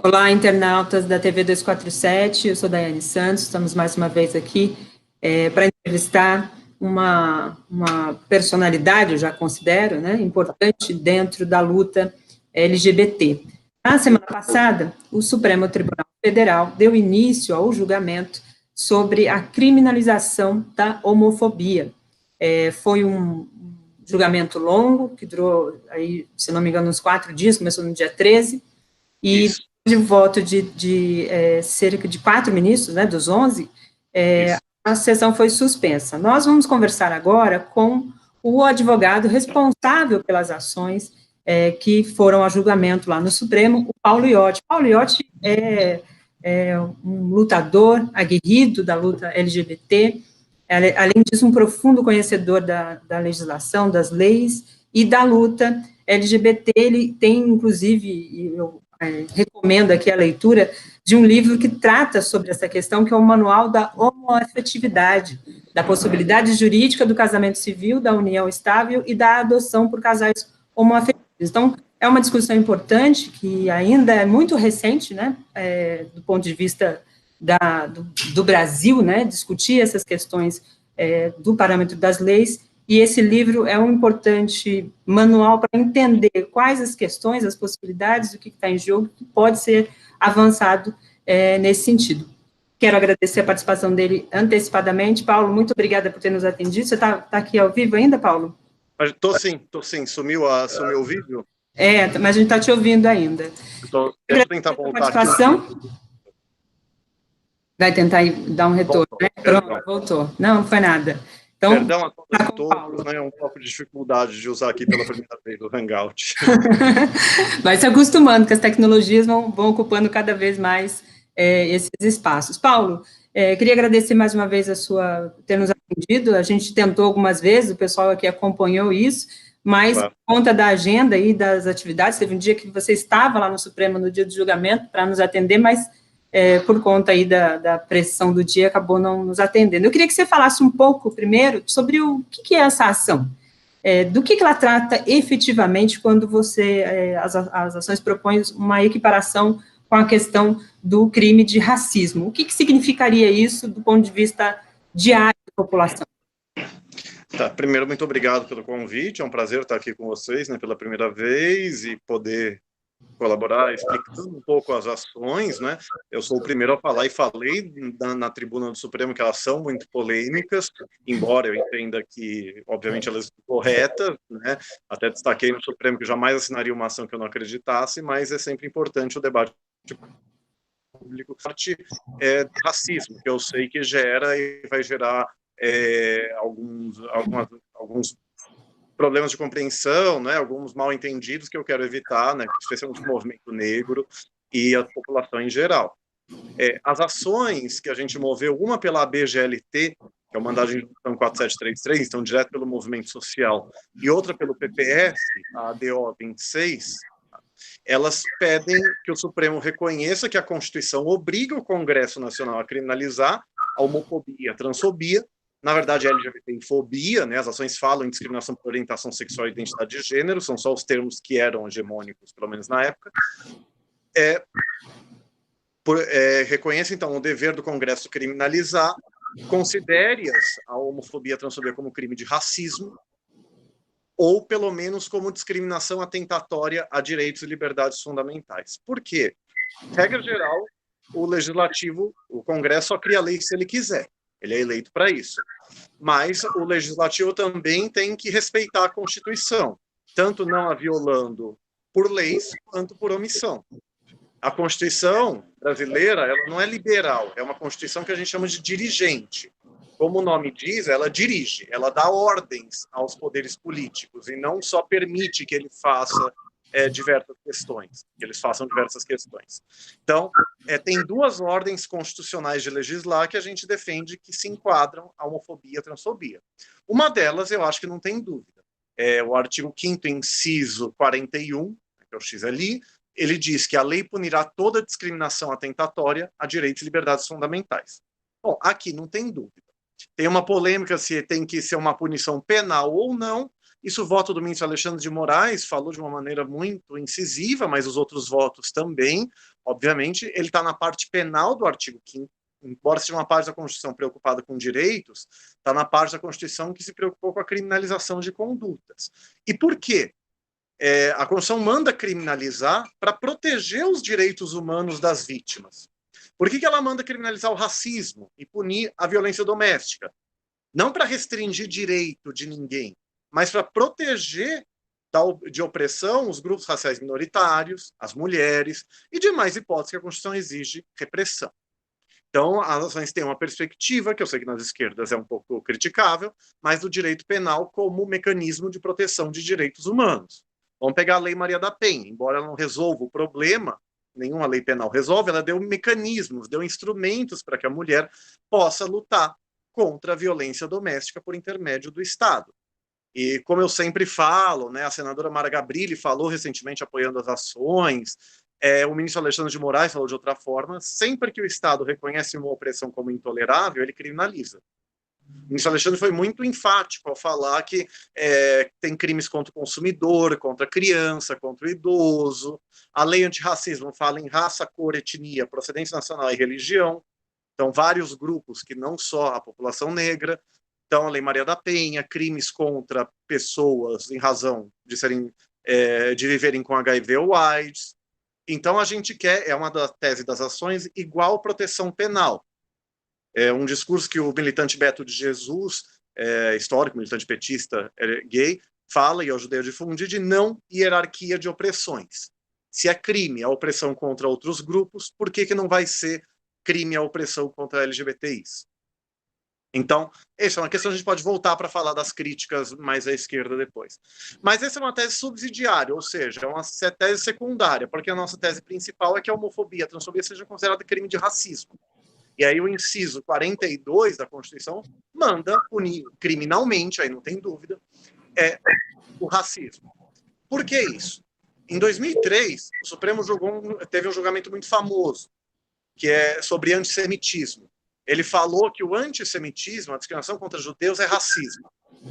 Olá, internautas da TV 247, eu sou Daiane Santos, estamos mais uma vez aqui para entrevistar uma personalidade, eu já considero, né, importante dentro da luta LGBT. Na semana passada, o Supremo Tribunal Federal deu início ao julgamento sobre a criminalização da homofobia. Foi um julgamento longo, que durou, aí, se não me engano, uns 4 dias, começou no dia 13, e Isso. de voto de cerca de 4 ministros, né, dos 11, a sessão foi suspensa. Nós vamos conversar agora com o advogado responsável pelas ações que foram a julgamento lá no Supremo, o Paulo Iotti. Paulo Iotti é um lutador aguerrido da luta LGBT, além disso, um profundo conhecedor da legislação, das leis e da luta LGBT. Ele tem, inclusive, eu recomendo aqui a leitura de um livro que trata sobre essa questão, que é o Manual da Homoafetividade, da possibilidade jurídica do casamento civil, da união estável e da adoção por casais homoafetivos. Então, é uma discussão importante, que ainda é muito recente, né, do ponto de vista do Brasil, né, discutir essas questões do parâmetro das leis, e esse livro é um importante manual para entender quais as questões, as possibilidades, o que está em jogo, que pode ser avançado nesse sentido. Quero agradecer a participação dele antecipadamente. Paulo, muito obrigada por ter nos atendido. Você está aqui ao vivo ainda, Paulo? Tô sim. Sumiu o vídeo? Mas a gente está te ouvindo ainda. Deixa eu tentar voltar aqui. Vai tentar dar um retorno, Voltou, né? Pronto, voltou. Não foi nada. Então, perdão a todos, né? É um pouco de dificuldade de usar aqui pela primeira vez o Hangout. Vai se acostumando, que as tecnologias vão ocupando cada vez mais esses espaços. Paulo, queria agradecer mais uma vez ter nos atendido. A gente tentou algumas vezes, o pessoal aqui acompanhou isso, mas por conta da agenda e das atividades, teve um dia que você estava lá no Supremo no dia do julgamento para nos atender, mas por conta aí da pressão do dia, acabou não nos atendendo. Eu queria que você falasse um pouco, primeiro, sobre o que é essa ação, do que ela trata efetivamente quando as ações propõem uma equiparação com a questão do crime de racismo. O que significaria isso do ponto de vista diário da população? Tá, primeiro, muito obrigado pelo convite, é um prazer estar aqui com vocês, né, pela primeira vez, e poder colaborar explicando um pouco as ações, né? Eu sou o primeiro a falar e falei na tribuna do Supremo que elas são muito polêmicas, embora eu entenda que, obviamente, elas são corretas, né? Até destaquei no Supremo que eu jamais assinaria uma ação que eu não acreditasse, mas é sempre importante o debate público de racismo, que eu sei que gera e vai gerar alguns problemas de compreensão, né, alguns mal entendidos que eu quero evitar, né, especialmente o movimento negro e a população em geral. As ações que a gente moveu, uma pela ABGLT, que é o mandado de injunção 4733, então direto pelo movimento social, e outra pelo PPS, a ADO 26, elas pedem que o Supremo reconheça que a Constituição obriga o Congresso Nacional a criminalizar a homofobia, a transfobia, na verdade, a LGBTfobia, né, as ações falam em discriminação por orientação sexual e identidade de gênero, são só os termos que eram hegemônicos, pelo menos na época. Reconheça, então, o dever do Congresso criminalizar, considere a homofobia e a transfobia como crime de racismo, ou, pelo menos, como discriminação atentatória a direitos e liberdades fundamentais. Por quê? Regra geral, o Legislativo, o Congresso só cria lei se ele quiser. Ele é eleito para isso. Mas o Legislativo também tem que respeitar a Constituição, tanto não a violando por leis, quanto por omissão. A Constituição brasileira, ela não é liberal, é uma Constituição que a gente chama de dirigente. Como o nome diz, ela dirige, ela dá ordens aos poderes políticos e não só permite que ele faça diversas questões, que eles façam diversas questões. Então, tem duas ordens constitucionais de legislar que a gente defende que se enquadram a homofobia e a transfobia. Uma delas, eu acho que não tem dúvida, é o artigo 5º, inciso 41, que é o X ali, ele diz que a lei punirá toda discriminação atentatória a direitos e liberdades fundamentais. Bom, aqui não tem dúvida. Tem uma polêmica se tem que ser uma punição penal ou não, Isso o voto do ministro Alexandre de Moraes falou de uma maneira muito incisiva, mas os outros votos também. Obviamente, ele está na parte penal do artigo 5º, embora seja uma parte da Constituição preocupada com direitos, está na parte da Constituição que se preocupou com a criminalização de condutas. E por quê? A Constituição manda criminalizar para proteger os direitos humanos das vítimas. Por que ela manda criminalizar o racismo e punir a violência doméstica? Não para restringir direito de ninguém, mas para proteger de opressão os grupos raciais minoritários, as mulheres e demais hipóteses que a Constituição exige repressão. Então, as ações têm uma perspectiva, que eu sei que nas esquerdas é um pouco criticável, mas do direito penal como mecanismo de proteção de direitos humanos. Vamos pegar a Lei Maria da Penha, embora ela não resolva o problema, nenhuma lei penal resolve, ela deu mecanismos, deu instrumentos para que a mulher possa lutar contra a violência doméstica por intermédio do Estado. E como eu sempre falo, né, a senadora Mara Gabrilli falou recentemente apoiando as ações, o ministro Alexandre de Moraes falou de outra forma, sempre que o Estado reconhece uma opressão como intolerável, ele criminaliza. O ministro Alexandre foi muito enfático ao falar que tem crimes contra o consumidor, contra a criança, contra o idoso. A lei antirracismo fala em raça, cor, etnia, procedência nacional e religião. Então, vários grupos que não só a população negra. Então, a Lei Maria da Penha, crimes contra pessoas em razão de de viverem com HIV ou AIDS. Então, a gente quer, é uma das teses das ações, igual proteção penal. É um discurso que o militante Beto de Jesus, histórico, militante petista, gay, fala, e eu ajudei a difundir, de não hierarquia de opressões. Se é crime a opressão contra outros grupos, por que não vai ser crime a opressão contra LGBTIs? Então, essa é uma questão que a gente pode voltar para falar das críticas mais à esquerda depois. Mas essa é uma tese subsidiária, ou seja, é uma tese secundária, porque a nossa tese principal é que a homofobia, a transfobia seja considerada crime de racismo. E aí o inciso 42 da Constituição manda punir criminalmente, aí não tem dúvida, o racismo. Por que isso? Em 2003, o Supremo teve um julgamento muito famoso, que é sobre antissemitismo. Ele falou que o antissemitismo, a discriminação contra judeus, é racismo.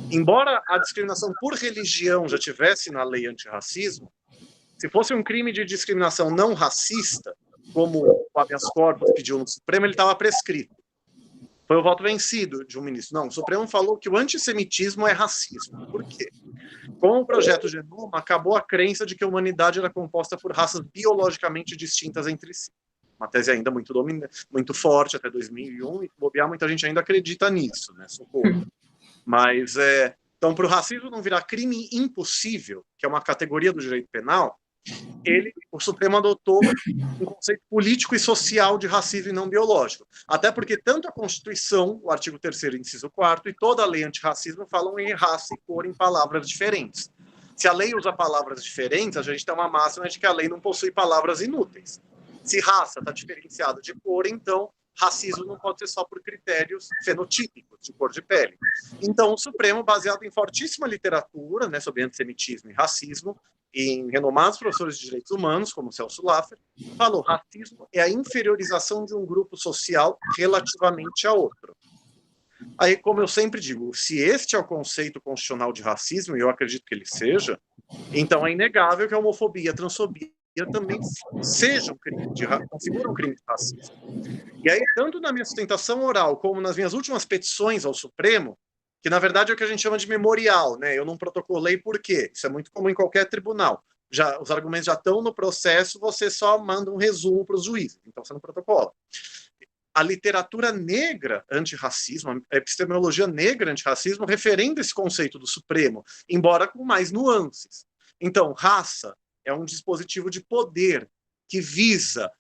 Embora a discriminação por religião já tivesse na lei antirracismo, se fosse um crime de discriminação não racista, como o habeas corpus pediu no Supremo, ele estava prescrito. Foi o voto vencido de um ministro. Não, o Supremo falou que o antissemitismo é racismo. Por quê? Com o projeto Genoma, acabou a crença de que a humanidade era composta por raças biologicamente distintas entre si. Uma tese ainda muito forte, até 2001, e bobear, muita gente ainda acredita nisso, né? Socorro. Mas, então, para o racismo não virar crime impossível, que é uma categoria do direito penal, o Supremo adotou um conceito político e social de racismo e não biológico. Até porque tanto a Constituição, o artigo 3º, inciso 4º, e toda a lei antirracismo falam em raça e cor em palavras diferentes. Se a lei usa palavras diferentes, a gente tem uma máxima de que a lei não possui palavras inúteis. Se raça está diferenciada de cor, então racismo não pode ser só por critérios fenotípicos, de cor de pele. Então, o Supremo, baseado em fortíssima literatura, né, sobre antissemitismo e racismo, em renomados professores de direitos humanos, como Celso Laffer, falou: racismo é a inferiorização de um grupo social relativamente a outro. Aí, como eu sempre digo, se este é o conceito constitucional de racismo, e eu acredito que ele seja, então é inegável que a homofobia, a transfobia também sejam configuram um crime de racismo. E aí, tanto na minha sustentação oral, como nas minhas últimas petições ao Supremo, que na verdade é o que a gente chama de memorial, né? Eu não protocolei por quê? Isso é muito comum em qualquer tribunal. Os argumentos já estão no processo, você só manda um resumo para os juízes, então você não protocola. A literatura negra antirracismo, a epistemologia negra antirracismo, referenda esse conceito do Supremo, embora com mais nuances. Então, raça é um dispositivo de poder que visa,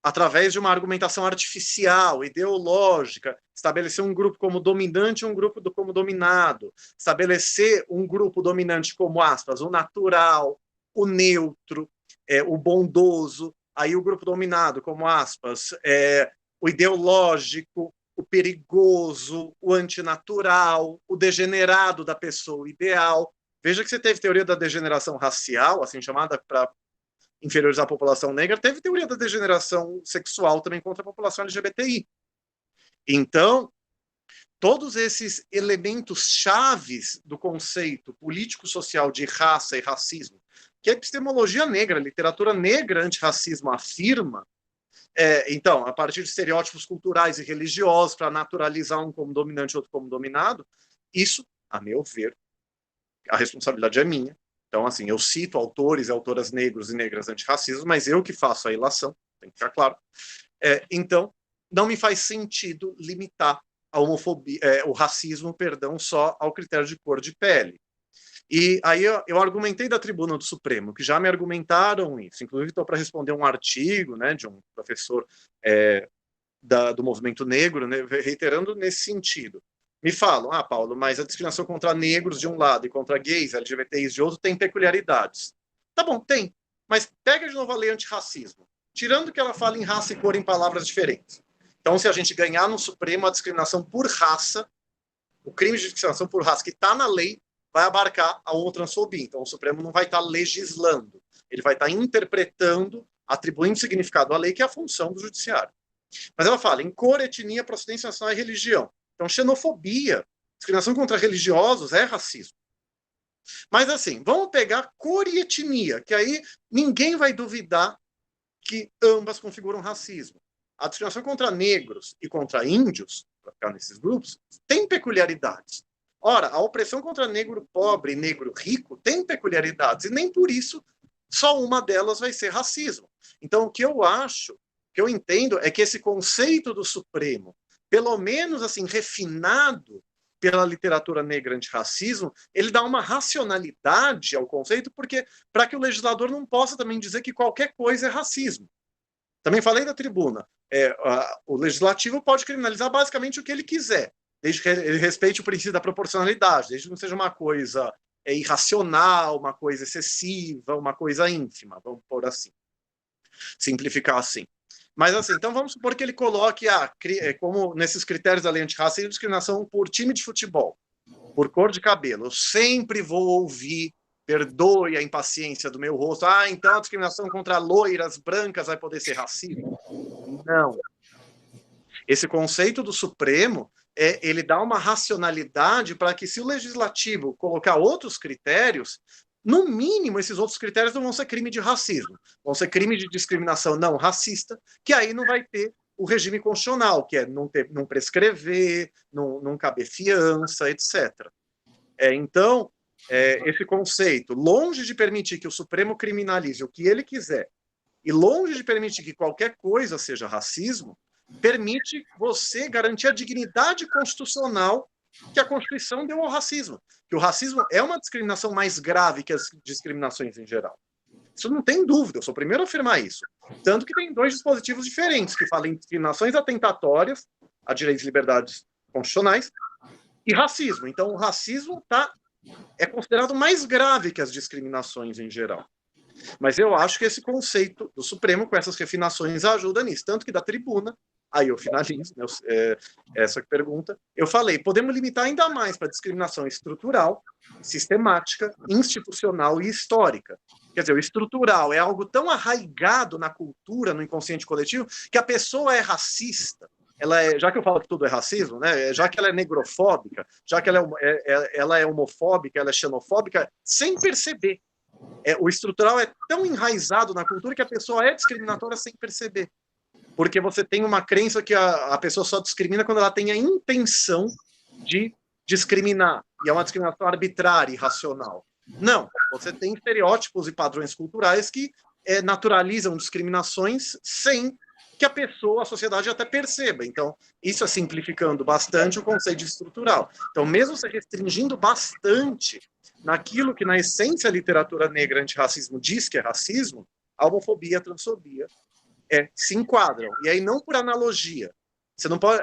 através de uma argumentação artificial, ideológica, estabelecer um grupo como dominante e um grupo como dominado, estabelecer um grupo dominante como, aspas, o natural, o neutro, o bondoso, aí o grupo dominado como, aspas, o ideológico, o perigoso, o antinatural, o degenerado da pessoa ideal. Veja que você teve teoria da degeneração racial, assim chamada, para inferiorizar a população negra, teve teoria da degeneração sexual também contra a população LGBTI. Então, todos esses elementos chaves do conceito político-social de raça e racismo, que a epistemologia negra, a literatura negra antirracismo afirma, então, a partir de estereótipos culturais e religiosos para naturalizar um como dominante e outro como dominado, isso, a meu ver, a responsabilidade é minha. Então, assim, eu cito autores e autoras negros e negras antirracismo, mas eu que faço a ilação, tem que ficar claro. Então, não me faz sentido limitar a homofobia, o racismo, perdão, só ao critério de cor de pele. E aí eu argumentei da tribuna do Supremo, que já me argumentaram isso. Inclusive, estou para responder um artigo, né, de um professor do movimento negro, né, reiterando nesse sentido. Me falam, Paulo, mas a discriminação contra negros de um lado e contra gays, LGBTs de outro, tem peculiaridades. Tá bom, tem. Mas pega de novo a lei antirracismo. Tirando que ela fala em raça e cor em palavras diferentes. Então, se a gente ganhar no Supremo a discriminação por raça, o crime de discriminação por raça que está na lei, vai abarcar a homotransfobia. Então, o Supremo não vai estar legislando, ele vai estar interpretando, atribuindo significado à lei, que é a função do judiciário. Mas ela fala em cor, etnia, procedência nacional e religião. Então, xenofobia, discriminação contra religiosos é racismo. Mas, assim, vamos pegar cor e etnia, que aí ninguém vai duvidar que ambas configuram racismo. A discriminação contra negros e contra índios, para ficar nesses grupos, tem peculiaridades. Ora, a opressão contra negro pobre e negro rico tem peculiaridades, e nem por isso só uma delas vai ser racismo. Então, o que eu acho, o que eu entendo, é que esse conceito do Supremo, pelo menos assim, refinado pela literatura negra antirracismo, ele dá uma racionalidade ao conceito, porque para que o legislador não possa também dizer que qualquer coisa é racismo. Também falei da tribuna, o legislativo pode criminalizar basicamente o que ele quiser, desde que ele respeite o princípio da proporcionalidade, desde que não seja uma coisa irracional, uma coisa excessiva, uma coisa ínfima, vamos pôr assim, simplificar assim. Mas assim, então vamos supor que ele coloque, como nesses critérios da lei antirracismo, discriminação por time de futebol, por cor de cabelo. Eu sempre vou ouvir, perdoe a impaciência do meu rosto, então a discriminação contra loiras brancas vai poder ser racismo? Não. Esse conceito do Supremo, ele dá uma racionalidade para que, se o legislativo colocar outros critérios, no mínimo, esses outros critérios não vão ser crime de racismo, vão ser crime de discriminação não racista, que aí não vai ter o regime constitucional, que é não prescrever, não caber fiança, etc. Então, esse conceito, longe de permitir que o Supremo criminalize o que ele quiser, e longe de permitir que qualquer coisa seja racismo, permite você garantir a dignidade constitucional que a Constituição deu ao racismo. Que o racismo é uma discriminação mais grave que as discriminações em geral. Isso não tem dúvida, eu sou o primeiro a afirmar isso. Tanto que tem 2 dispositivos diferentes, que falam em discriminações atentatórias a direitos e liberdades constitucionais e racismo. Então, o racismo é considerado mais grave que as discriminações em geral. Mas eu acho que esse conceito do Supremo, com essas refinações, ajuda nisso. Tanto que da tribuna, aí eu finalizo, né, essa pergunta, eu falei, podemos limitar ainda mais para discriminação estrutural, sistemática, institucional e histórica. Quer dizer, o estrutural é algo tão arraigado na cultura, no inconsciente coletivo, que a pessoa é racista. Já que eu falo que tudo é racismo, né, já que ela é negrofóbica, já que ela é homofóbica, ela é xenofóbica, sem perceber. O estrutural é tão enraizado na cultura que a pessoa é discriminatória sem perceber. Porque você tem uma crença que a pessoa só discrimina quando ela tem a intenção de discriminar. E é uma discriminação arbitrária e irracional. Não, você tem estereótipos e padrões culturais que naturalizam discriminações sem que a sociedade até perceba. Então, isso é simplificando bastante o conceito de estrutural. Então, mesmo se restringindo bastante naquilo que, na essência, a literatura negra antirracismo diz que é racismo, a homofobia e a transfobia se enquadram. E aí, não por analogia. Você não pode,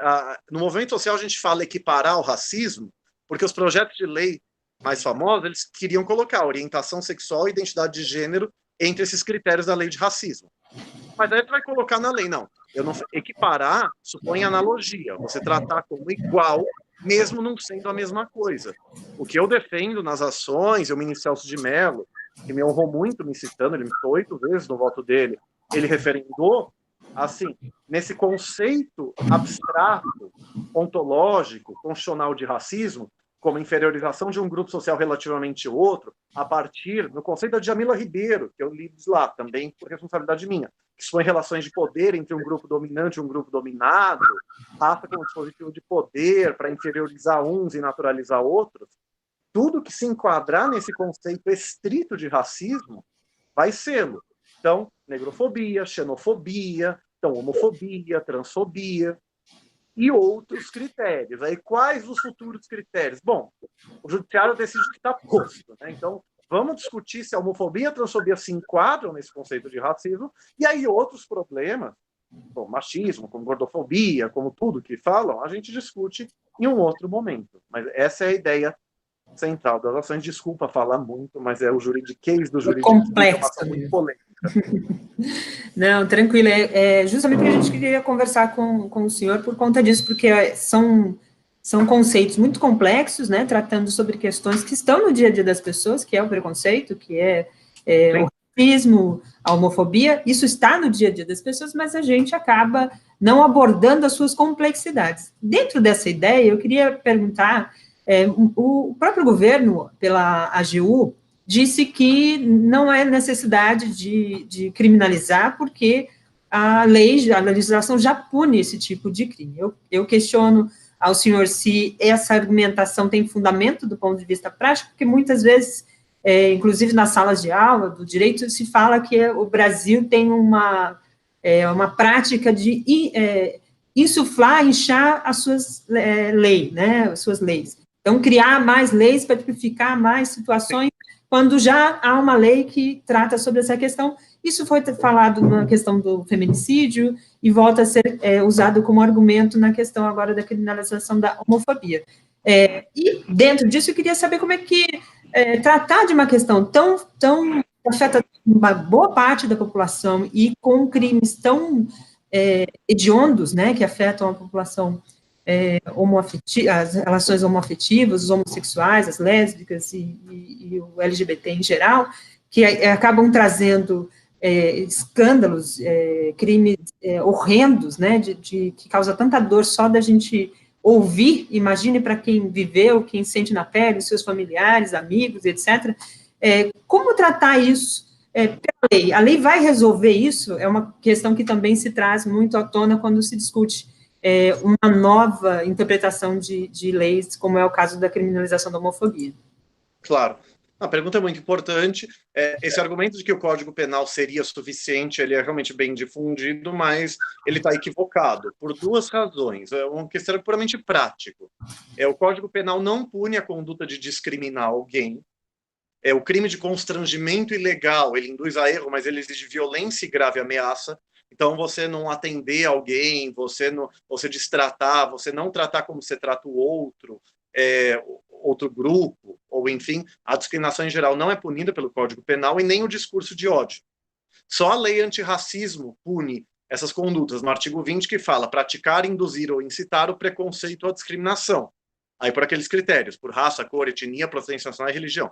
no movimento social, a gente fala equiparar o racismo, porque os projetos de lei mais famosos, eles queriam colocar orientação sexual e identidade de gênero entre esses critérios da lei de racismo. Mas aí tu vai colocar na lei, não. Equiparar supõe analogia, você tratar como igual, mesmo não sendo a mesma coisa. O que eu defendo nas ações, e o ministro Celso de Mello, que me honrou muito me citando, ele me citou 8 vezes no voto dele, ele referendou, assim, nesse conceito abstrato, ontológico, funcional de racismo, como inferiorização de um grupo social relativamente outro, a partir do conceito da Djamila Ribeiro, que eu li lá também por responsabilidade minha, que expõe relações de poder entre um grupo dominante e um grupo dominado, raça como dispositivo de poder para inferiorizar uns e naturalizar outros, tudo que se enquadrar nesse conceito estrito de racismo vai sê-lo. Então, negrofobia, xenofobia, então, homofobia, transfobia e outros critérios. Aí, quais os futuros critérios? Bom, o judiciário decide o que está posto, né? Então, vamos discutir se a homofobia e a transfobia se enquadram nesse conceito de racismo, e aí outros problemas, como machismo, como gordofobia, como tudo que falam, a gente discute em um outro momento. Mas essa é a ideia central das ações. Desculpa falar muito, mas é o juridiquês do juridiquês, é uma ação muito polêmica. Não, tranquilo. É justamente porque a gente queria conversar com o senhor por conta disso, porque são conceitos muito complexos, né, tratando sobre questões que estão no dia a dia das pessoas, que é o preconceito, que é o racismo, a homofobia, isso está no dia a dia das pessoas, mas a gente acaba não abordando as suas complexidades. Dentro dessa ideia, eu queria perguntar, o próprio governo, pela AGU, disse que não é necessidade de criminalizar, porque a legislação já pune esse tipo de crime. Eu questiono ao senhor se essa argumentação tem fundamento do ponto de vista prático, porque muitas vezes, inclusive nas salas de aula do direito, se fala que o Brasil tem uma prática de insuflar, inchar as suas leis, né, as suas leis. Então, criar mais leis para tipificar mais situações, quando já há uma lei que trata sobre essa questão. Isso foi falado na questão do feminicídio e volta a ser usado como argumento na questão agora da criminalização da homofobia. E dentro disso, eu queria saber como é que tratar de uma questão tão que afeta uma boa parte da população e com crimes tão hediondos, né, que afetam a população as relações homoafetivas, os homossexuais, as lésbicas e o LGBT em geral, que acabam trazendo escândalos, crimes horrendos, né, que causa tanta dor só da gente ouvir. Imagine para quem viveu, quem sente na pele, os seus familiares, amigos, etc. Como tratar isso pela lei? A lei vai resolver isso? É uma questão que também se traz muito à tona quando se discute uma nova interpretação de leis, como é o caso da criminalização da homofobia. Claro. A pergunta é muito importante. Esse argumento de que o Código Penal seria suficiente, ele é realmente bem difundido, mas ele está equivocado, por duas razões. É uma questão puramente prática. O Código Penal não pune a conduta de discriminar alguém. O crime de constrangimento ilegal, ele induz a erro, mas ele exige violência e grave ameaça. Então, você não atender alguém, você destratar, você não tratar como você trata o outro grupo, ou enfim, a discriminação em geral não é punida pelo Código Penal e nem o discurso de ódio. Só a lei antirracismo pune essas condutas, no artigo 20, que fala praticar, induzir ou incitar o preconceito ou a discriminação. Aí por aqueles critérios, por raça, cor, etnia, procedência nacional e religião.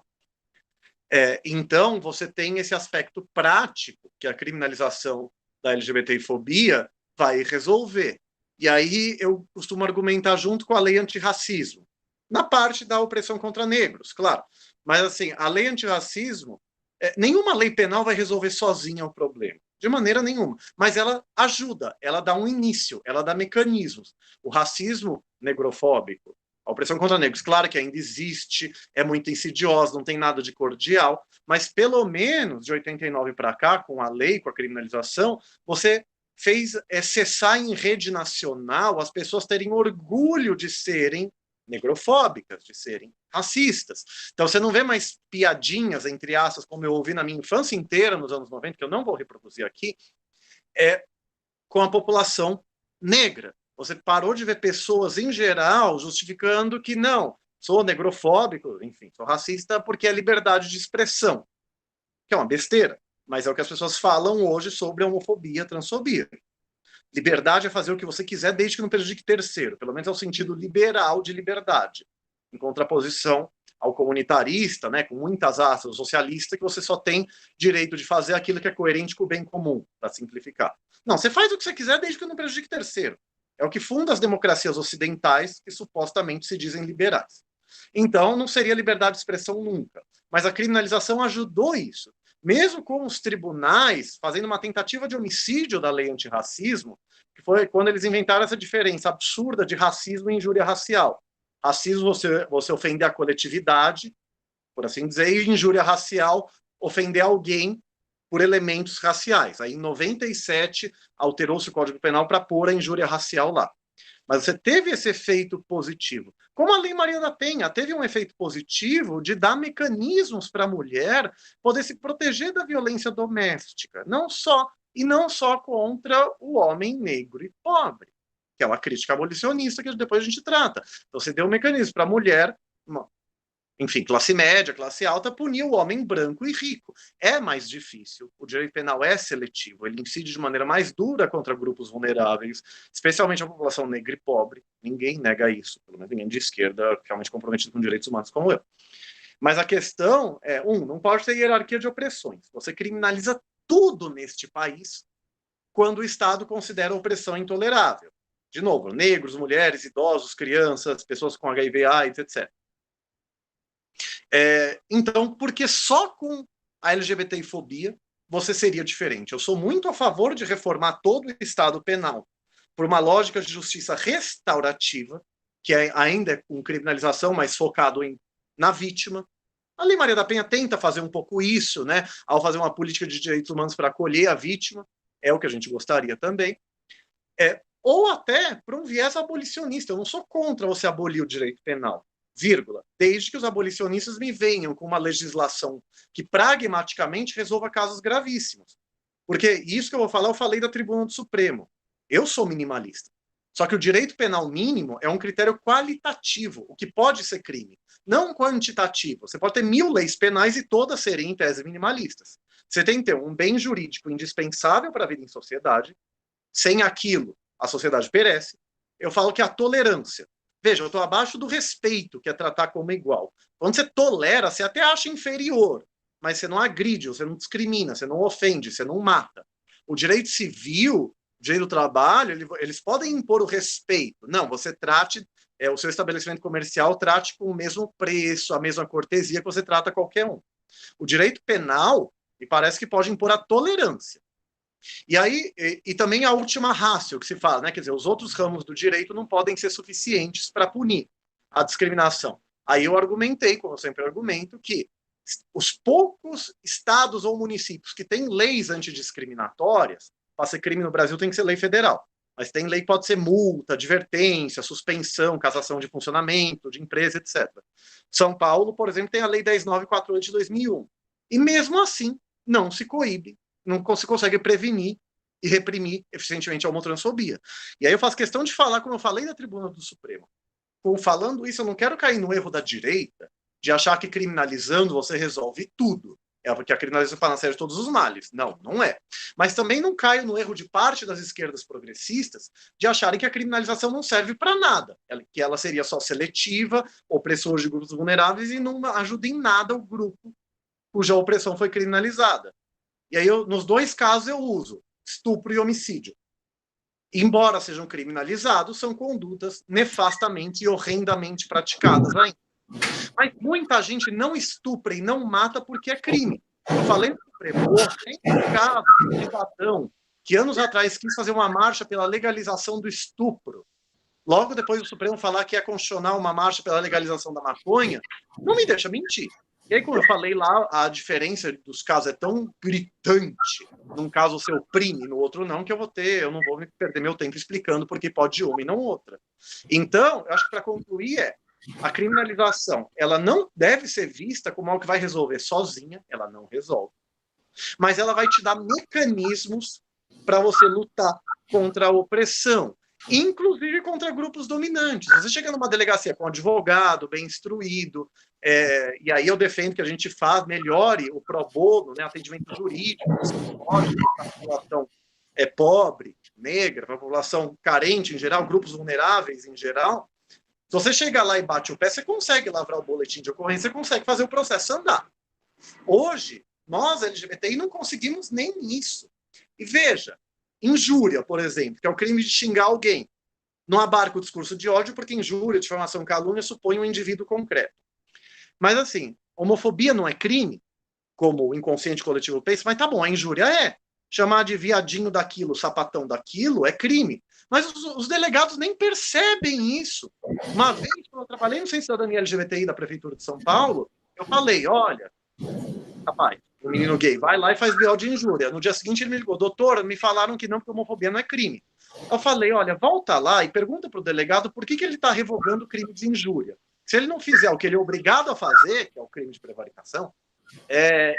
Então, você tem esse aspecto prático que a criminalização da LGBTfobia vai resolver. E aí eu costumo argumentar junto com a lei antirracismo, na parte da opressão contra negros, claro. Mas, assim, a lei antirracismo, nenhuma lei penal vai resolver sozinha o problema, de maneira nenhuma. Mas ela ajuda, ela dá um início, ela dá mecanismos. O racismo negrofóbico, a opressão contra negros, claro que ainda existe, é muito insidiosa, não tem nada de cordial, mas pelo menos de 89 para cá, com a lei, com a criminalização, você fez cessar em rede nacional as pessoas terem orgulho de serem negrofóbicas, de serem racistas. Então você não vê mais piadinhas, entre aspas, como eu ouvi na minha infância inteira, nos anos 90, que eu não vou reproduzir aqui, com a população negra. Você parou de ver pessoas, em geral, justificando que não, sou negrofóbico, enfim, sou racista porque é liberdade de expressão, que é uma besteira, mas é o que as pessoas falam hoje sobre a homofobia, transfobia. Liberdade é fazer o que você quiser, desde que não prejudique terceiro, pelo menos é o sentido liberal de liberdade, em contraposição ao comunitarista, né, com muitas asas, socialista, que você só tem direito de fazer aquilo que é coerente com o bem comum, para simplificar. Não, você faz o que você quiser desde que não prejudique terceiro. É o que funda as democracias ocidentais, que supostamente se dizem liberais. Então, não seria liberdade de expressão nunca. Mas a criminalização ajudou isso. Mesmo com os tribunais fazendo uma tentativa de homicídio da lei antirracismo, que foi quando eles inventaram essa diferença absurda de racismo e injúria racial. Racismo, você ofender a coletividade, por assim dizer, e injúria racial, ofender alguém por elementos raciais. Aí, em 97, alterou-se o Código Penal para pôr a injúria racial lá. Mas você teve esse efeito positivo. Como a Lei Maria da Penha teve um efeito positivo de dar mecanismos para a mulher poder se proteger da violência doméstica, não só contra o homem negro e pobre, que é uma crítica abolicionista que depois a gente trata. Então você deu um mecanismo para a mulher, enfim, classe média, classe alta, punir o homem branco e rico. É mais difícil. O direito penal é seletivo. Ele incide de maneira mais dura contra grupos vulneráveis, especialmente a população negra e pobre. Ninguém nega isso. Pelo menos ninguém de esquerda realmente comprometido com direitos humanos como eu. Mas a questão é, não pode ter hierarquia de opressões. Você criminaliza tudo neste país quando o Estado considera a opressão intolerável. De novo, negros, mulheres, idosos, crianças, pessoas com HIV, AIDS, etc. Então, porque só com a LGBTfobia você seria diferente. Eu sou muito a favor de reformar todo o Estado penal por uma lógica de justiça restaurativa, que ainda é com criminalização, mas focado na vítima. A Lei Maria da Penha tenta fazer um pouco isso, né, ao fazer uma política de direitos humanos para acolher a vítima, é o que a gente gostaria também. Ou até para um viés abolicionista. Eu não sou contra você abolir o direito penal, vírgula, desde que os abolicionistas me venham com uma legislação que pragmaticamente resolva casos gravíssimos. Porque isso que eu vou falar, eu falei da Tribuna do Supremo. Eu sou minimalista. Só que o direito penal mínimo é um critério qualitativo, o que pode ser crime, não quantitativo. Você pode ter 1000 leis penais e todas serem, em tese, minimalistas. Você tem que ter um bem jurídico indispensável para a vida em sociedade. Sem aquilo, a sociedade perece. Eu falo que a tolerância. Veja, eu estou abaixo do respeito, que é tratar como igual. Quando você tolera, você até acha inferior, mas você não agride, você não discrimina, você não ofende, você não mata. O direito civil, o direito do trabalho, eles podem impor o respeito. Não, você trate, o seu estabelecimento comercial trate com o mesmo preço, a mesma cortesia que você trata qualquer um. O direito penal, me parece que pode impor a tolerância. E aí, e também a última ratio que se fala, né? Quer dizer, os outros ramos do direito não podem ser suficientes para punir a discriminação. Aí eu argumentei, como eu sempre argumento, que os poucos estados ou municípios que têm leis antidiscriminatórias, para ser crime no Brasil tem que ser lei federal, mas tem lei que pode ser multa, advertência, suspensão, cassação de funcionamento, de empresa, etc. São Paulo, por exemplo, tem a lei 10.948 de 2001. E mesmo assim, não se coíbe, não se consegue prevenir e reprimir eficientemente a homotransfobia. E aí eu faço questão de falar, como eu falei na Tribuna do Supremo. Falando isso, eu não quero cair no erro da direita de achar que criminalizando você resolve tudo. É porque a criminalização para nascer de todos os males. Não, não é. Mas também não caio no erro de parte das esquerdas progressistas de acharem que a criminalização não serve para nada, que ela seria só seletiva, opressora de grupos vulneráveis e não ajuda em nada o grupo cuja opressão foi criminalizada. E aí, nos dois casos, eu uso estupro e homicídio. Embora sejam criminalizados, são condutas nefastamente e horrendamente praticadas ainda. Mas muita gente não estupra e não mata porque é crime. Eu falei no Supremo, tem um caso de cidadão que anos atrás quis fazer uma marcha pela legalização do estupro. Logo depois do Supremo falar que ia constitucional uma marcha pela legalização da maconha, não me deixa mentir. E aí, como eu falei lá, a diferença dos casos é tão gritante. Num caso você oprime, no outro não, que eu não vou me perder meu tempo explicando porque pode uma e não outra. Então, eu acho que para concluir a criminalização, ela não deve ser vista como algo que vai resolver sozinha, ela não resolve. Mas ela vai te dar mecanismos para você lutar contra a opressão, inclusive contra grupos dominantes. Você chega numa delegacia com um advogado bem instruído, e aí eu defendo que a gente melhore o pro bono, né, atendimento jurídico, psicológico, para a população pobre, negra, para a população carente em geral, grupos vulneráveis em geral. você chegar lá e bate o pé, você consegue lavrar o boletim de ocorrência, você consegue fazer o processo andar. Hoje, nós, LGBTI, não conseguimos nem isso. E veja, injúria, por exemplo, que é o crime de xingar alguém, não abarca o discurso de ódio, porque injúria, difamação, calúnia supõe um indivíduo concreto. Mas, assim, homofobia não é crime, como o inconsciente coletivo pensa, mas tá bom, a injúria é. Chamar de viadinho daquilo, sapatão daquilo, é crime. Mas os delegados nem percebem isso. Uma vez, quando eu trabalhei no Centro de Cidadania LGBTI da Prefeitura de São Paulo, eu falei, olha, rapaz, o menino gay vai lá e faz BO de injúria. No dia seguinte ele me ligou, doutor, me falaram que não, porque homofobia não é crime. Eu falei, olha, volta lá e pergunta para o delegado por que ele está revogando o crime de injúria. Se ele não fizer o que ele é obrigado a fazer, que é o crime de prevaricação,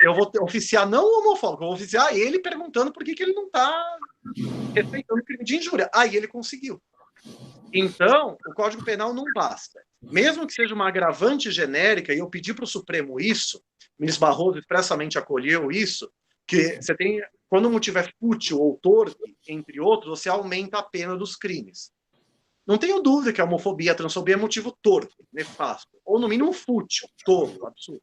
eu vou oficiar não o homofóbico, eu vou oficiar ele perguntando por que ele não está respeitando o crime de injúria. Aí ele conseguiu. Então, o Código Penal não basta. Mesmo que seja uma agravante genérica, e eu pedi para o Supremo isso, o ministro Barroso expressamente acolheu isso, que você tem, quando o motivo é fútil ou torpe, entre outros, você aumenta a pena dos crimes. Não tenho dúvida que a homofobia, a transfobia é motivo torpe, nefasto, ou no mínimo fútil, tolo, absurdo.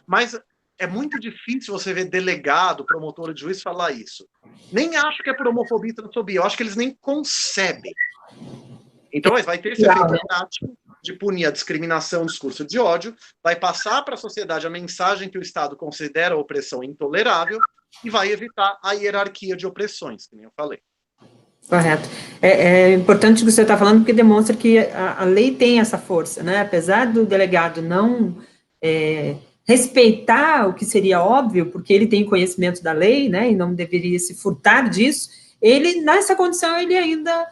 Mas é muito difícil você ver delegado, promotor de juiz falar isso. Nem acho que é por homofobia e transfobia, eu acho que eles nem concebem. Então, vai ter esse efeito prático de punir a discriminação, o discurso de ódio, vai passar para a sociedade a mensagem que o Estado considera a opressão intolerável e vai evitar a hierarquia de opressões, que nem eu falei. Correto. É importante o que você está falando, porque demonstra que a lei tem essa força, né? Apesar do delegado não respeitar o que seria óbvio, porque ele tem conhecimento da lei, né? E não deveria se furtar disso, ele, nessa condição, ele ainda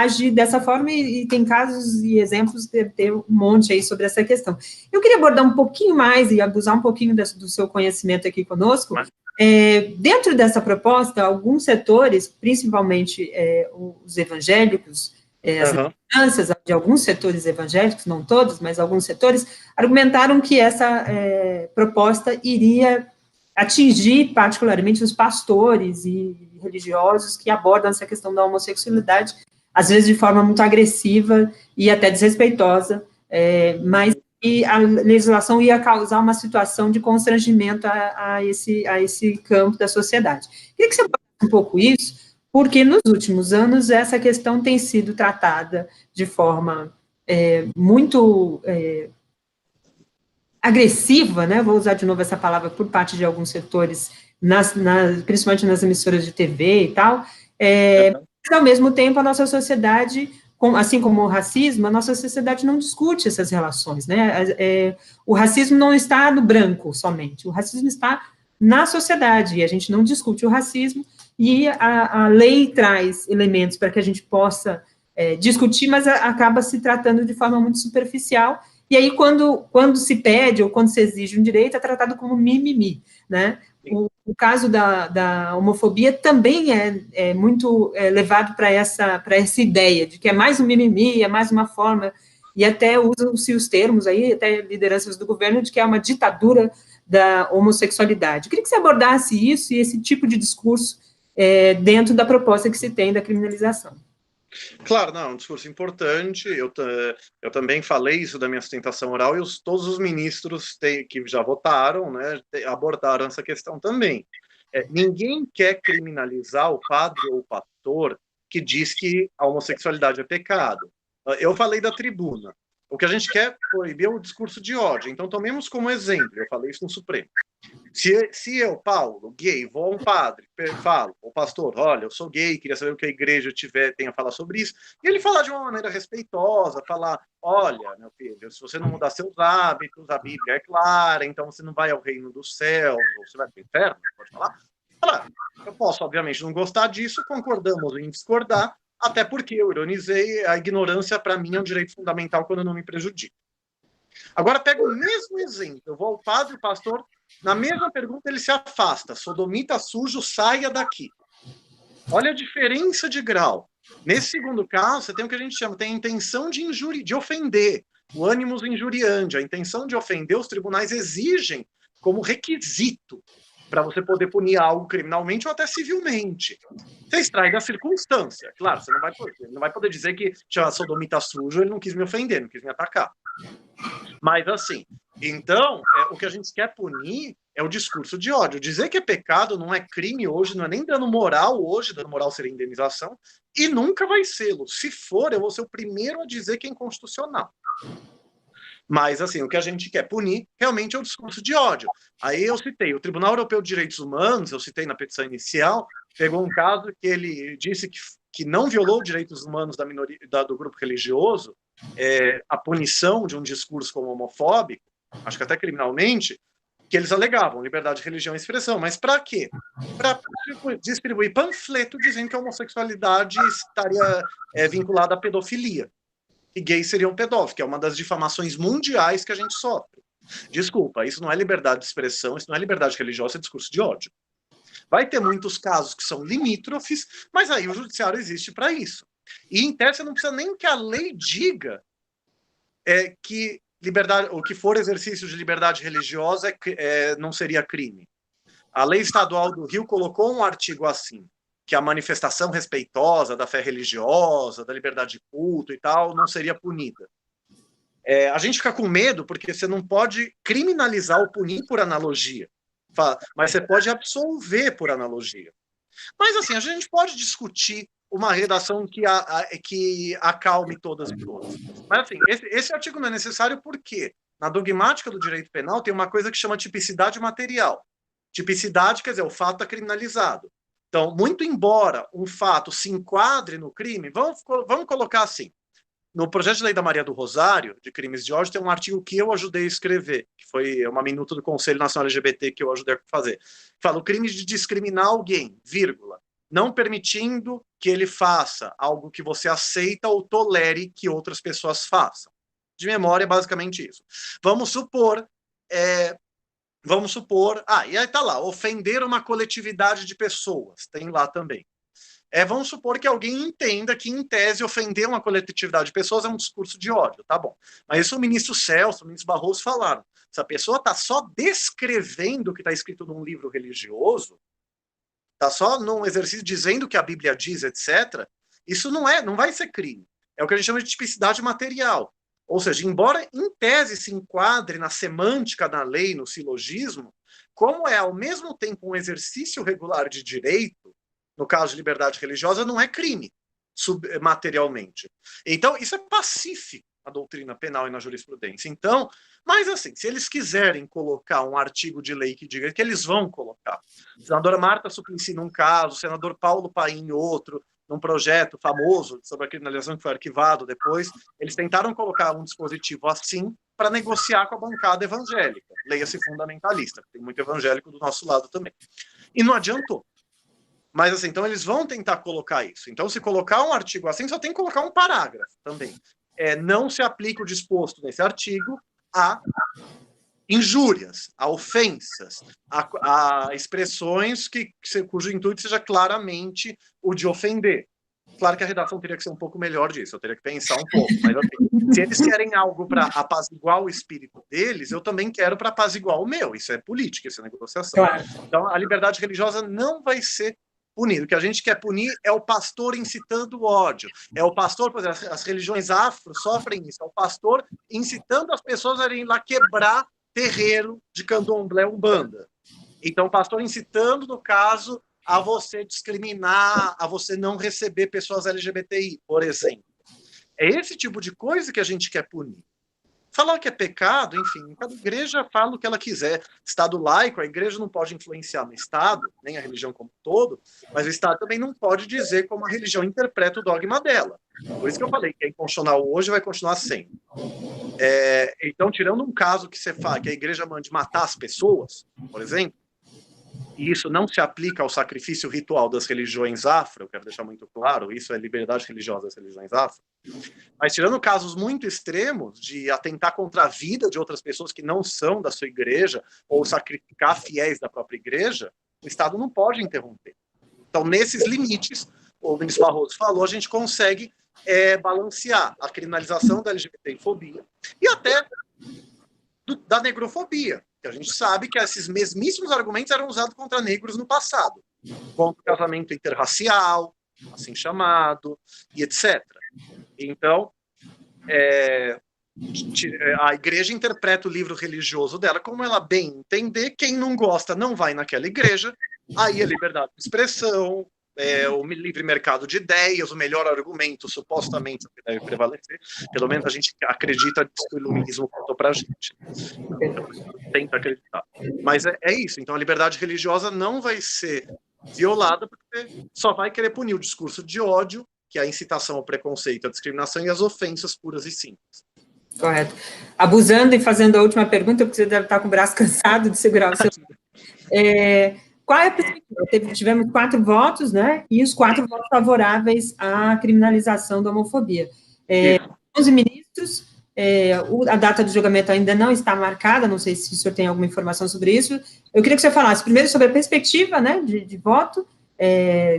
age dessa forma, e tem casos e exemplos, deve ter um monte aí sobre essa questão. Eu queria abordar um pouquinho mais e abusar um pouquinho do seu conhecimento aqui conosco. Dentro dessa proposta, alguns setores, principalmente os evangélicos, as lideranças de alguns setores evangélicos, não todos, mas alguns setores, argumentaram que essa proposta iria atingir particularmente os pastores e religiosos que abordam essa questão da homossexualidade, às vezes de forma muito agressiva e até desrespeitosa, mas que a legislação ia causar uma situação de constrangimento a esse campo da sociedade. Queria que você falasse um pouco isso, porque nos últimos anos essa questão tem sido tratada de forma muito agressiva, né, vou usar de novo essa palavra, por parte de alguns setores, principalmente nas emissoras de TV e tal, mas, ao mesmo tempo, a nossa sociedade, assim como o racismo, a nossa sociedade não discute essas relações, né, o racismo não está no branco somente, o racismo está na sociedade, e a gente não discute o racismo, e a lei traz elementos para que a gente possa discutir, mas acaba se tratando de forma muito superficial. E aí, quando se pede ou quando se exige um direito, é tratado como mimimi, né? O caso da homofobia também é muito levado para essa ideia de que é mais um mimimi, é mais uma forma, e até usam-se os termos aí, até lideranças do governo, de que é uma ditadura da homossexualidade. Eu queria que você abordasse isso e esse tipo de discurso dentro da proposta que se tem da criminalização. Claro, não, é um discurso importante, eu também falei isso da minha sustentação oral, e todos os ministros que já votaram, né, abordaram essa questão também. Ninguém quer criminalizar o padre ou o pastor que diz que a homossexualidade é pecado. Eu falei da tribuna. O que a gente quer é proibir o discurso de ódio. Então, tomemos como exemplo, eu falei isso no Supremo. Se eu, Paulo, gay, vou a um padre, falo, o pastor, olha, eu sou gay, queria saber o que a igreja tem a falar sobre isso, e ele falar de uma maneira respeitosa, falar, olha, meu filho, se você não mudar seus hábitos, a Bíblia é clara, então você não vai ao reino dos céus, ou você vai para o inferno, pode falar? Eu posso, obviamente, não gostar disso, concordamos em discordar, até porque eu ironizei, a ignorância, para mim, é um direito fundamental quando não me prejudica. Agora, pega o mesmo exemplo, eu vou ao padre, o pastor, na mesma pergunta ele se afasta, sodomita sujo, saia daqui. Olha a diferença de grau. Nesse segundo caso, você tem o que a gente chama, tem a intenção de ofender, o animus injuriandi, a intenção de ofender, os tribunais exigem como requisito para você poder punir algo criminalmente ou até civilmente. Você extrai da circunstância. Claro, você não vai poder dizer que tinha sodomita sujo, ele não quis me ofender, não quis me atacar. Mas assim, então, o que a gente quer punir é o discurso de ódio. Dizer que é pecado não é crime hoje, não é nem dano moral hoje, dano moral seria indenização, e nunca vai ser-lo. Se for, eu vou ser o primeiro a dizer que é inconstitucional. Mas, assim, o que a gente quer punir realmente é o discurso de ódio. Aí eu citei, o Tribunal Europeu de Direitos Humanos, eu citei na petição inicial, pegou um caso que ele disse que não violou os direitos humanos da minoria, do grupo religioso, a punição de um discurso como homofóbico, acho que até criminalmente, que eles alegavam liberdade de religião e expressão. Mas para quê? Para distribuir panfleto dizendo que a homossexualidade estaria vinculada à pedofilia. E gays seriam pedófilos, que é uma das difamações mundiais que a gente sofre. Desculpa, isso não é liberdade de expressão, isso não é liberdade religiosa, é discurso de ódio. Vai ter muitos casos que são limítrofes, mas aí o judiciário existe para isso. E, em tese, não precisa nem que a lei diga que o que for exercício de liberdade religiosa não seria crime. A lei estadual do Rio colocou um artigo assim, que a manifestação respeitosa da fé religiosa, da liberdade de culto e tal, não seria punida. A gente fica com medo porque você não pode criminalizar ou punir por analogia, mas você pode absolver por analogia. Mas, assim, a gente pode discutir uma redação que acalme todas as coisas. Mas, assim, esse artigo não é necessário porque, na dogmática do direito penal, tem uma coisa que chama tipicidade material. Tipicidade quer dizer, o fato está criminalizado. Então, muito embora um fato se enquadre no crime, vamos colocar assim, no projeto de lei da Maria do Rosário, de crimes de ódio, tem um artigo que eu ajudei a escrever, que foi uma minuta do Conselho Nacional LGBT que eu ajudei a fazer. Fala, o crime de discriminar alguém, vírgula, não permitindo que ele faça algo que você aceita ou tolere que outras pessoas façam. De memória, é basicamente isso. Vamos supor, e aí tá lá, ofender uma coletividade de pessoas, tem lá também. Vamos supor que alguém entenda que, em tese, ofender uma coletividade de pessoas é um discurso de ódio, tá bom. Mas isso o ministro Celso, o ministro Barroso falaram. Se a pessoa está só descrevendo o que está escrito num livro religioso, está só num exercício dizendo o que a Bíblia diz, etc., isso não vai ser crime. É o que a gente chama de tipicidade material. Ou seja, embora em tese se enquadre na semântica da lei, no silogismo, como é ao mesmo tempo um exercício regular de direito, no caso de liberdade religiosa, não é crime, materialmente. Então, isso é pacífico na doutrina penal e na jurisprudência. Então, mas assim, se eles quiserem colocar um artigo de lei que diga que eles vão colocar, a senadora Marta Suplicy num caso, o senador Paulo Paim em outro, num projeto famoso sobre a criminalização que foi arquivado depois, eles tentaram colocar um dispositivo assim para negociar com a bancada evangélica, leia-se fundamentalista, tem muito evangélico do nosso lado também. E não adiantou. Mas, assim, então eles vão tentar colocar isso. Então, se colocar um artigo assim, só tem que colocar um parágrafo também. Não se aplica o disposto nesse artigo a injúrias, a ofensas, a expressões cujo intuito seja claramente o de ofender. Claro que a redação teria que ser um pouco melhor disso, eu teria que pensar um pouco. Mas, assim, se eles querem algo para apaziguar o espírito deles, eu também quero para apaziguar o meu. Isso é política, isso é negociação. Claro. Então, a liberdade religiosa não vai ser punida. O que a gente quer punir é o pastor incitando o ódio. É o pastor, por exemplo, as religiões afro sofrem isso. É o pastor incitando as pessoas a irem lá quebrar terreiro de candomblé umbanda. Então, o pastor incitando, no caso, a você discriminar, a você não receber pessoas LGBTI, por exemplo. É esse tipo de coisa que a gente quer punir. Falar que é pecado, enfim, cada igreja fala o que ela quiser. Estado laico, a igreja não pode influenciar no Estado, nem a religião como um todo, mas o Estado também não pode dizer como a religião interpreta o dogma dela. Por isso que eu falei que é inconstitucional hoje vai continuar sendo. Então, tirando um caso que você fala, que a igreja mande matar as pessoas, por exemplo, e isso não se aplica ao sacrifício ritual das religiões afro, eu quero deixar muito claro, isso é liberdade religiosa das religiões afro, mas tirando casos muito extremos de atentar contra a vida de outras pessoas que não são da sua igreja, ou sacrificar fiéis da própria igreja, o Estado não pode interromper. Então, nesses limites, o ministro Barroso falou, a gente consegue balancear a criminalização da LGBTfobia e até da negrofobia. que a gente sabe que esses mesmíssimos argumentos eram usados contra negros no passado, contra o casamento interracial, assim chamado, e etc. Então, a igreja interpreta o livro religioso dela como ela bem entender, quem não gosta não vai naquela igreja, aí a liberdade de expressão, o livre mercado de ideias, o melhor argumento, supostamente, que deve prevalecer, pelo menos a gente acredita que o iluminismo contou pra gente. Então, tenta acreditar. Mas é isso, então a liberdade religiosa não vai ser violada, porque só vai querer punir o discurso de ódio, que é a incitação ao preconceito, à discriminação e às ofensas puras e simples. Correto. Abusando e fazendo a última pergunta, porque você deve estar com o braço cansado de segurar o seu... Qual é a perspectiva? Tivemos 4 votos, né? E os 4 votos favoráveis à criminalização da homofobia. 11 ministros, a data do julgamento ainda não está marcada, não sei se o senhor tem alguma informação sobre isso. Eu queria que o senhor falasse primeiro sobre a perspectiva, né, de voto,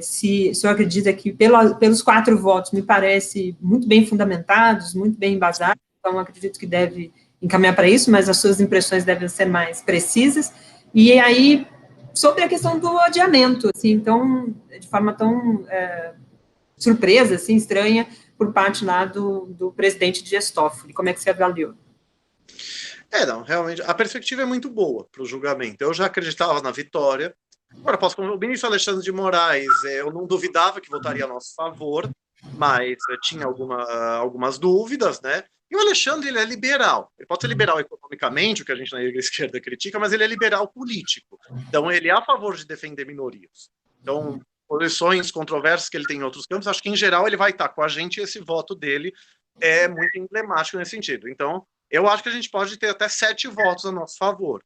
se o senhor acredita que pelos 4 votos me parece muito bem fundamentados, muito bem embasados, então acredito que deve encaminhar para isso, mas as suas impressões devem ser mais precisas. E aí, sobre a questão do adiamento, assim, então, de forma tão surpresa, assim, estranha, por parte lá do presidente Dias Toffoli. Como é que você avaliou? Não, realmente, a perspectiva é muito boa para o julgamento. Eu já acreditava na vitória. Agora, o ministro Alexandre de Moraes, eu não duvidava que votaria a nosso favor, mas tinha algumas dúvidas, né? E o Alexandre, ele é liberal. Ele pode ser liberal economicamente, o que a gente na esquerda critica, mas ele é liberal político. Então, ele é a favor de defender minorias. Então, posições controversas que ele tem em outros campos, acho que, em geral, ele vai estar com a gente e esse voto dele é muito emblemático nesse sentido. Então, eu acho que a gente pode ter até 7 votos a nosso favor.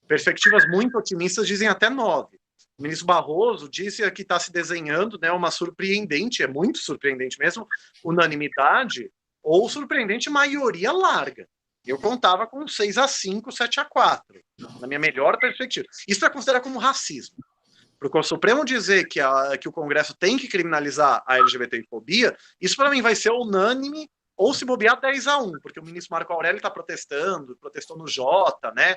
Perspectivas muito otimistas dizem até 9. O ministro Barroso disse que está se desenhando, né, uma surpreendente, é muito surpreendente mesmo, unanimidade ou surpreendente maioria larga. Eu contava com 6-5, 7-4, na minha melhor perspectiva. Isso é considerado como racismo. Porque o Supremo dizer que o Congresso tem que criminalizar a LGBTfobia, isso para mim vai ser unânime, ou se bobear 10-1, porque o ministro Marco Aurélio está protestou no Jota, né,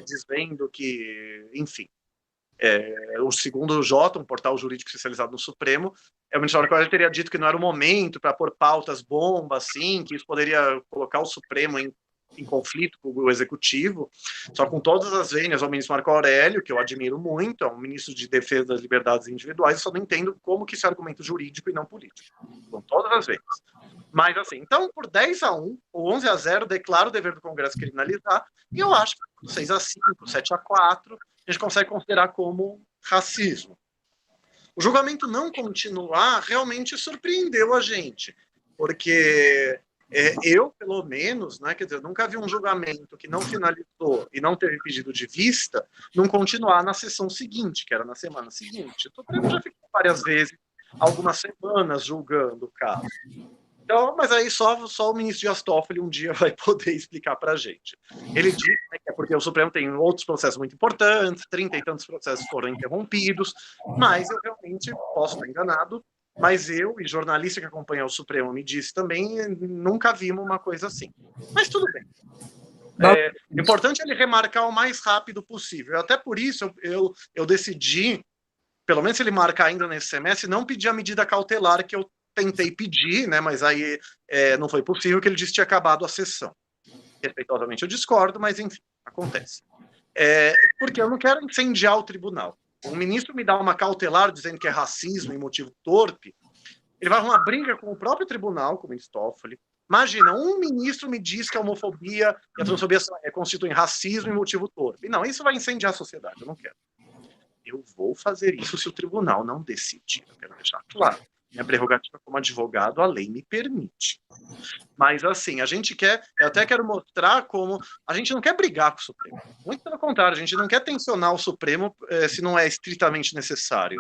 dizendo que, enfim, o segundo Jota, um portal jurídico especializado no Supremo, o ministro Marco Aurélio teria dito que não era o momento para pôr pautas bomba, assim, que isso poderia colocar o Supremo em conflito com o Executivo, só com todas as vênias ao ministro Marco Aurélio, que eu admiro muito, é um ministro de defesa das liberdades individuais, eu só não entendo como que isso é argumento jurídico e não político, com todas as vênias. Mas assim, então por 10-1 ou 11-0, declaro o dever do Congresso criminalizar, e eu acho que por 6-5, 7-4, a gente consegue considerar como racismo. O julgamento não continuar realmente surpreendeu a gente, porque eu, pelo menos, né, quer dizer, eu nunca vi um julgamento que não finalizou e não teve pedido de vista, não continuar na sessão seguinte, que era na semana seguinte. O Supremo já ficou várias vezes, algumas semanas, julgando o caso. Então, mas aí só o ministro Dias Toffoli um dia vai poder explicar para a gente. Ele diz, né, que é porque o Supremo tem outros processos muito importantes, 30 e tantos processos foram interrompidos, mas eu realmente posso estar enganado, mas eu e jornalista que acompanha o Supremo me disse também, nunca vimos uma coisa assim. Mas tudo bem. O importante é ele remarcar o mais rápido possível. Até por isso eu decidi, pelo menos se ele marcar ainda nesse semestre, não pedir a medida cautelar que eu tentei pedir, né, mas aí não foi possível, que ele disse que tinha acabado a sessão. Respeitosamente eu discordo, mas enfim, acontece. Porque eu não quero incendiar o tribunal. Um ministro me dá uma cautelar dizendo que é racismo e motivo torpe, ele vai arrumar briga com o próprio tribunal, com o ministro Toffoli. Imagina, um ministro me diz que a homofobia e a transfobia constituem racismo e motivo torpe. Não, isso vai incendiar a sociedade, eu não quero. Eu vou fazer isso se o tribunal não decidir, eu quero deixar claro. Minha prerrogativa como advogado, a lei me permite. Mas, assim, a gente quer... Eu até quero mostrar como... A gente não quer brigar com o Supremo. Muito pelo contrário, a gente não quer tensionar o Supremo se não é estritamente necessário.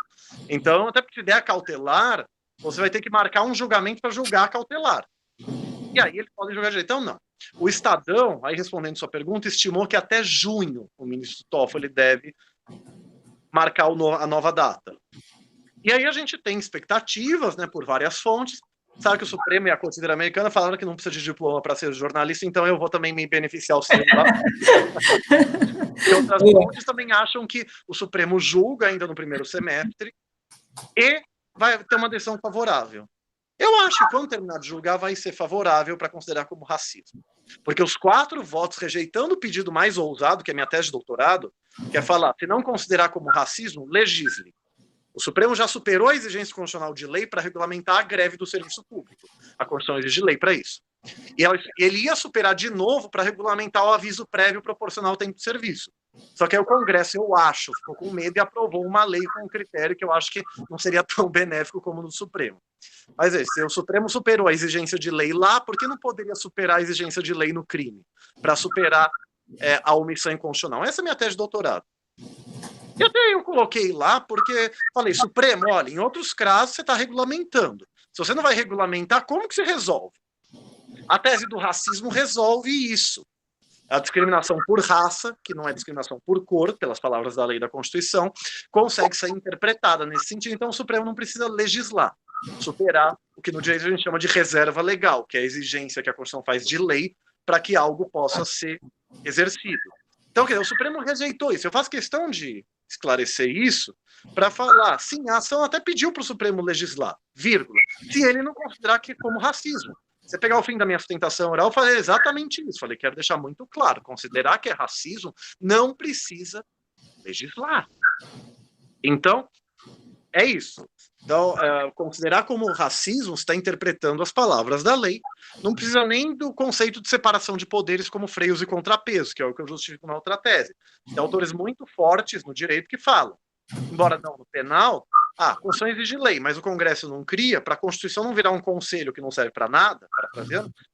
Então, até porque se der a cautelar, você vai ter que marcar um julgamento para julgar a cautelar. E aí eles podem julgar direito. Então, não. O Estadão, aí respondendo sua pergunta, estimou que até junho o ministro Toffoli deve marcar a nova data. E aí a gente tem expectativas, né, por várias fontes, sabe que o Supremo e a Corte Civil Americana falaram que não precisa de diploma para ser jornalista, então eu vou também me beneficiar o Supremo. E outras fontes também acham que o Supremo julga ainda no primeiro semestre e vai ter uma decisão favorável. Eu acho que quando terminar de julgar vai ser favorável para considerar como racismo. Porque os 4 votos rejeitando o pedido mais ousado, que é minha tese de doutorado, que é falar, se não considerar como racismo, legisle. O Supremo já superou a exigência constitucional de lei para regulamentar a greve do serviço público. A Constituição exige lei para isso. E ele ia superar de novo para regulamentar o aviso prévio proporcional ao tempo de serviço. Só que aí o Congresso, eu acho, ficou com medo e aprovou uma lei com um critério que eu acho que não seria tão benéfico como no Supremo. Mas se o Supremo superou a exigência de lei lá, por que não poderia superar a exigência de lei no crime? Para superar a omissão inconstitucional. Essa é a minha tese de doutorado. E até eu coloquei lá porque falei, Supremo, olha, em outros casos você está regulamentando. Se você não vai regulamentar, como que você resolve? A tese do racismo resolve isso. A discriminação por raça, que não é discriminação por cor, pelas palavras da lei da Constituição, consegue ser interpretada nesse sentido. Então, o Supremo não precisa legislar, superar o que no direito a gente chama de reserva legal, que é a exigência que a Constituição faz de lei para que algo possa ser exercido. Então, quer dizer, o Supremo rejeitou isso. Eu faço questão de esclarecer isso para falar, sim, a ação até pediu para o Supremo legislar, vírgula, se ele não considerar que como racismo. Você pegar o fim da minha sustentação oral, eu falei exatamente isso. Falei, quero deixar muito claro, considerar que é racismo não precisa legislar. Então, é isso. Então, considerar como racismo está interpretando as palavras da lei. Não precisa nem do conceito de separação de poderes como freios e contrapesos, que é o que eu justifico na outra tese. Tem autores muito fortes no direito que falam. Embora não no penal, a Constituição exige lei, mas o Congresso não cria, para a Constituição não virar um conselho que não serve para nada,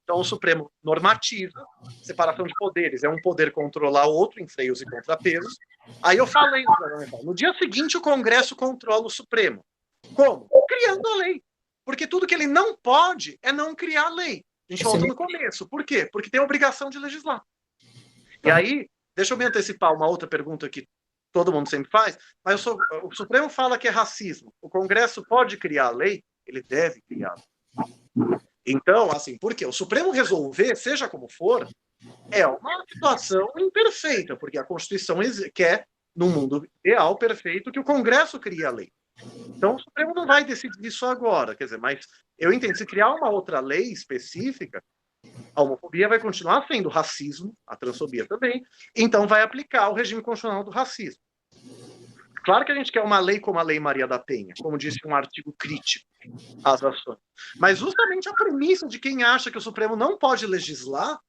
então o Supremo normatiza, separação de poderes, é um poder controlar outro em freios e contrapesos. Aí eu falei, no dia seguinte o Congresso controla o Supremo. Como? Criando a lei. Porque tudo que ele não pode é não criar a lei. A gente volta no começo. Por quê? Porque tem a obrigação de legislar. E aí, deixa eu me antecipar uma outra pergunta que todo mundo sempre faz, mas o Supremo fala que é racismo. O Congresso pode criar a lei? Ele deve criar. Então, assim, por quê? O Supremo resolver, seja como for, é uma situação imperfeita, porque a Constituição quer, num mundo ideal, perfeito, que o Congresso crie a lei. Então, o Supremo não vai decidir isso agora, quer dizer, mas eu entendo, se criar uma outra lei específica, a homofobia vai continuar sendo racismo, a transfobia também, então vai aplicar o regime constitucional do racismo. Claro que a gente quer uma lei como a Lei Maria da Penha, como disse um artigo crítico às ações, mas justamente a premissa de quem acha que o Supremo não pode legislar,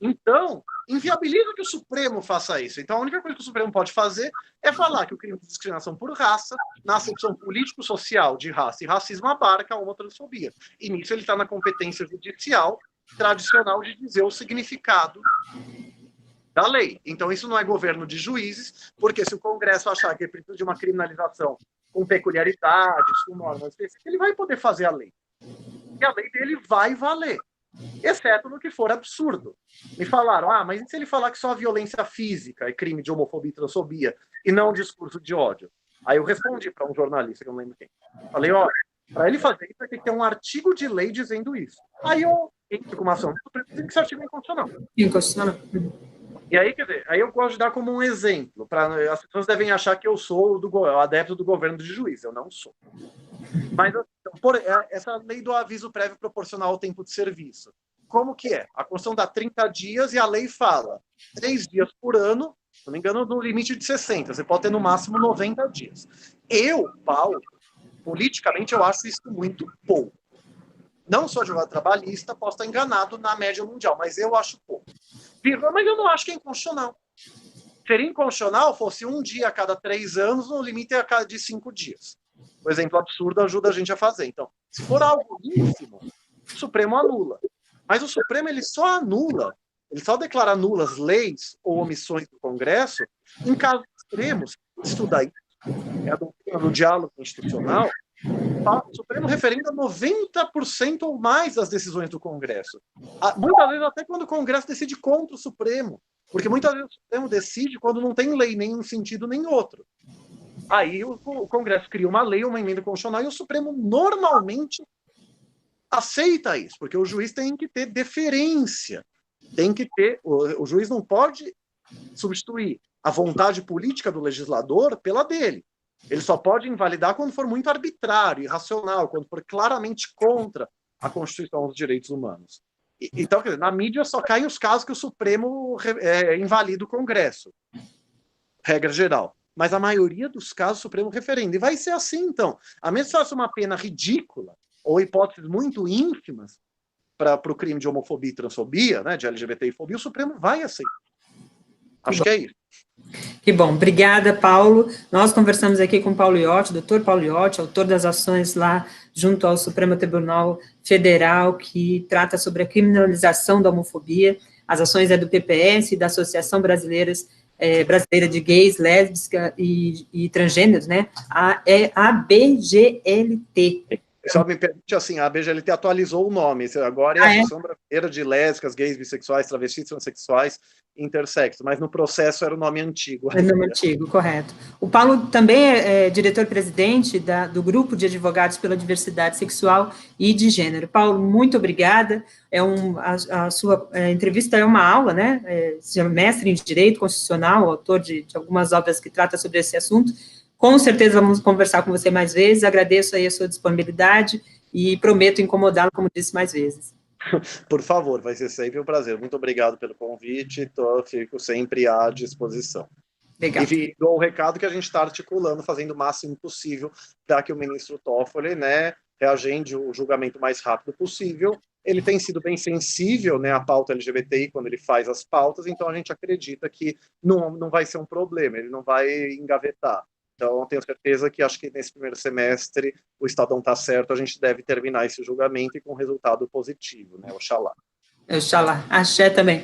então, inviabiliza que o Supremo faça isso. Então, a única coisa que o Supremo pode fazer é falar que o crime de discriminação por raça, na acepção político-social de raça e racismo, abarca a homotransfobia. E nisso ele está na competência judicial tradicional de dizer o significado da lei. Então, isso não é governo de juízes, porque se o Congresso achar que precisa de uma criminalização com peculiaridades, com normas específicas, ele vai poder fazer a lei. E a lei dele vai valer. Exceto no que for absurdo. Me falaram, mas e se ele falar que só a violência física é crime de homofobia e transfobia e não discurso de ódio? Aí eu respondi para um jornalista, que eu não lembro quem. Falei, para ele fazer isso, vai ter que ter um artigo de lei dizendo isso. Aí eu entro com uma ação do Supremo, tem que ser artigo inconstitucional. Inconstitucional. E aí, quer dizer, aí eu gosto de dar como um exemplo. As pessoas devem achar que eu sou adepto do governo de juiz. Eu não sou. Mas essa lei do aviso prévio proporcional ao tempo de serviço, como que é? A Constituição dá 30 dias e a lei fala 3 dias por ano, se não me engano, no limite de 60. Você pode ter no máximo 90 dias. Paulo, politicamente, eu acho isso muito pouco. Não sou advogado trabalhista, posso estar enganado na média mundial, mas eu acho pouco. Mas eu não acho que é inconstitucional. Seria inconstitucional fosse um dia a cada 3 anos, no limite a cada de 5 dias. O exemplo absurdo ajuda a gente a fazer. Então, se for algo ínfimo, o Supremo anula. Mas o Supremo ele só declara nulas leis ou omissões do Congresso em casos extremos. Estuda isso. É a doutrina do diálogo institucional. O Supremo referenda 90% ou mais das decisões do Congresso. Muitas vezes até quando o Congresso decide contra o Supremo. Porque muitas vezes o Supremo decide quando não tem lei, nem um sentido nem outro. Aí o Congresso cria uma lei, uma emenda constitucional, e o Supremo normalmente aceita isso, porque o juiz tem que ter deferência, tem que ter, o juiz não pode substituir a vontade política do legislador pela dele. Ele só pode invalidar quando for muito arbitrário, irracional, quando for claramente contra a Constituição dos Direitos Humanos. Então, quer dizer, na mídia só caem os casos que o Supremo invalida o Congresso, regra geral. Mas a maioria dos casos o Supremo referenda. E vai ser assim, então. A menos que faça uma pena ridícula, ou hipóteses muito ínfimas, para o crime de homofobia e transfobia, né, de LGBTI-fobia, o Supremo vai aceitar. Acho que é isso. Que bom, obrigada, Paulo. Nós conversamos aqui com Paulo Iotti, doutor Paulo Iotti, autor das ações lá junto ao Supremo Tribunal Federal, que trata sobre a criminalização da homofobia. As ações é do PPS e da Associação Brasileira de Gays, Lésbicas e Transgêneros, né? É a ABGLT. Só me permite, assim, a ABGLT atualizou o nome, agora é a Associação Brasileira de Lésbicas, Gays, Bissexuais, Travestis, Transsexuais, Intersexos, mas no processo era o nome antigo. É o nome antigo, correto. O Paulo também é diretor-presidente do Grupo de Advogados pela Diversidade Sexual e de Gênero. Paulo, muito obrigada, a sua entrevista é uma aula, né, você é mestre em Direito Constitucional, autor de algumas obras que tratam sobre esse assunto. Com certeza vamos conversar com você mais vezes, agradeço aí a sua disponibilidade e prometo incomodá-lo, como disse, mais vezes. Por favor, vai ser sempre um prazer. Muito obrigado pelo convite, fico sempre à disposição. Legal. E dou o recado que a gente está articulando, fazendo o máximo possível para que o ministro Toffoli, né, reagende o julgamento mais rápido possível. Ele tem sido bem sensível, né, à pauta LGBTI quando ele faz as pautas, então a gente acredita que não vai ser um problema, ele não vai engavetar. Então, tenho certeza que acho que nesse primeiro semestre o Estadão está certo, a gente deve terminar esse julgamento e com resultado positivo, né? Oxalá. Oxalá. Axé também.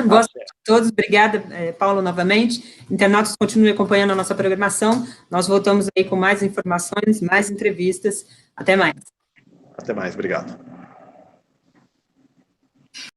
Gosto de todos. Obrigada, Paulo, novamente. Internautas, continuem acompanhando a nossa programação. Nós voltamos aí com mais informações, mais entrevistas. Até mais. Até mais. Obrigado.